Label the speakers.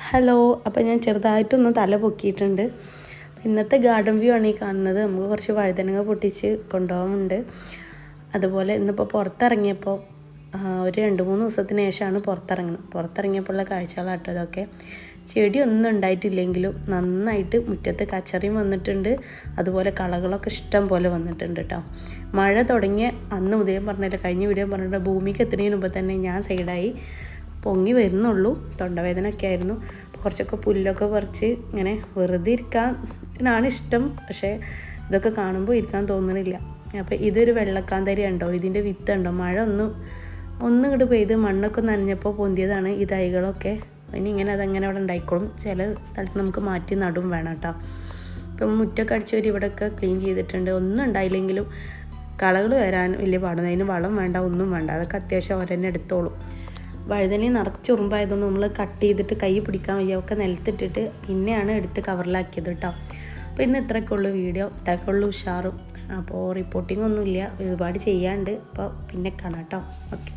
Speaker 1: Hello, അപ്പോൾ ഞാൻ ചെറുതായിട്ടൊന്ന് തല പൊക്കിയിട്ടുണ്ട്. ഇന്നത്തെ ഗാർഡൻ വ്യൂ ആണ് ഈ കാണുന്നത്. നമുക്ക് കുറച്ച് വഴുതനങ്ങ പൊട്ടിച്ച് കൊണ്ടുപോകാനുണ്ട്. അതുപോലെ ഇന്നിപ്പോൾ പുറത്തിറങ്ങിയപ്പോൾ ഒരു 2-3 ദിവസത്തിന് ശേഷമാണ് പുറത്തിറങ്ങിയപ്പോഴുള്ള കാഴ്ചകളാട്ടോ ഇതൊക്കെ. ചെടിയൊന്നും ഉണ്ടായിട്ടില്ലെങ്കിലും നന്നായിട്ട് മുറ്റത്ത് കച്ചറിയും വന്നിട്ടുണ്ട്. അതുപോലെ കളകളൊക്കെ ഇഷ്ടം പോലെ വന്നിട്ടുണ്ട് കേട്ടോ. മഴ തുടങ്ങിയ അന്ന് മുതലേ പറഞ്ഞില്ല, കഴിഞ്ഞ വീഡിയോ പറഞ്ഞിട്ട് ഭൂമിക്ക് എത്തുന്നതിന് മുമ്പ് തന്നെ ഞാൻ സൈഡായി പൊങ്ങി വരുന്നുള്ളൂ. തൊണ്ടവേദനയൊക്കെ ആയിരുന്നു. കുറച്ചൊക്കെ പുല്ലൊക്കെ പറിച്ച് ഇങ്ങനെ വെറുതെ ഇരിക്കാനാണ് ഇഷ്ടം. പക്ഷേ ഇതൊക്കെ കാണുമ്പോൾ ഇരിക്കാൻ തോന്നുന്നില്ല. അപ്പോൾ ഇതൊരു വെള്ളക്കാന്തരി ഉണ്ടോ, ഇതിൻ്റെ വിത്ത് ഉണ്ടോ, മഴ ഒന്നും ഇങ്ങോട്ട് പെയ്ത് മണ്ണൊക്കെ നനഞ്ഞപ്പോൾ പൊന്തിയതാണ് ഈ തൈകളൊക്കെ. ഇനി ഇങ്ങനെ അതങ്ങനെ അവിടെ ഉണ്ടായിക്കോളും. ചില സ്ഥലത്ത് നമുക്ക് മാറ്റി നടും വേണം കേട്ടോ. ഇപ്പം മുറ്റൊക്കെ അടിച്ച് വരി ഇവിടെയൊക്കെ ക്ലീൻ ചെയ്തിട്ടുണ്ട്. ഒന്നും ഉണ്ടായില്ലെങ്കിലും കളകൾ വരാൻ വലിയ പാടുന്നു. അതിന് വളം വേണ്ട, ഒന്നും വേണ്ട, അതൊക്കെ അത്യാവശ്യം അവരെന്നെ എടുത്തോളും. വഴുതനയെ നിറച്ച് ഉറുമ്പായതുകൊണ്ട് നമ്മൾ കട്ട് ചെയ്തിട്ട് കൈ പിടിക്കാൻ വയ്യ, ഒക്കെ നിലത്തിട്ടിട്ട് പിന്നെയാണ് എടുത്ത് കവറിലാക്കിയത് കേട്ടോ. അപ്പോൾ ഇന്ന് ഇത്രയൊക്കെ ഉള്ളൂ വീഡിയോ, ഇത്രയൊക്കെ ഉള്ളൂ ഉഷാറും. അപ്പോൾ റിപ്പോർട്ടിംഗ് ഒന്നുമില്ല, ഒരുപാട് ചെയ്യാണ്ട്. അപ്പോൾ പിന്നെ കാണാം കേട്ടോ. ഓക്കെ.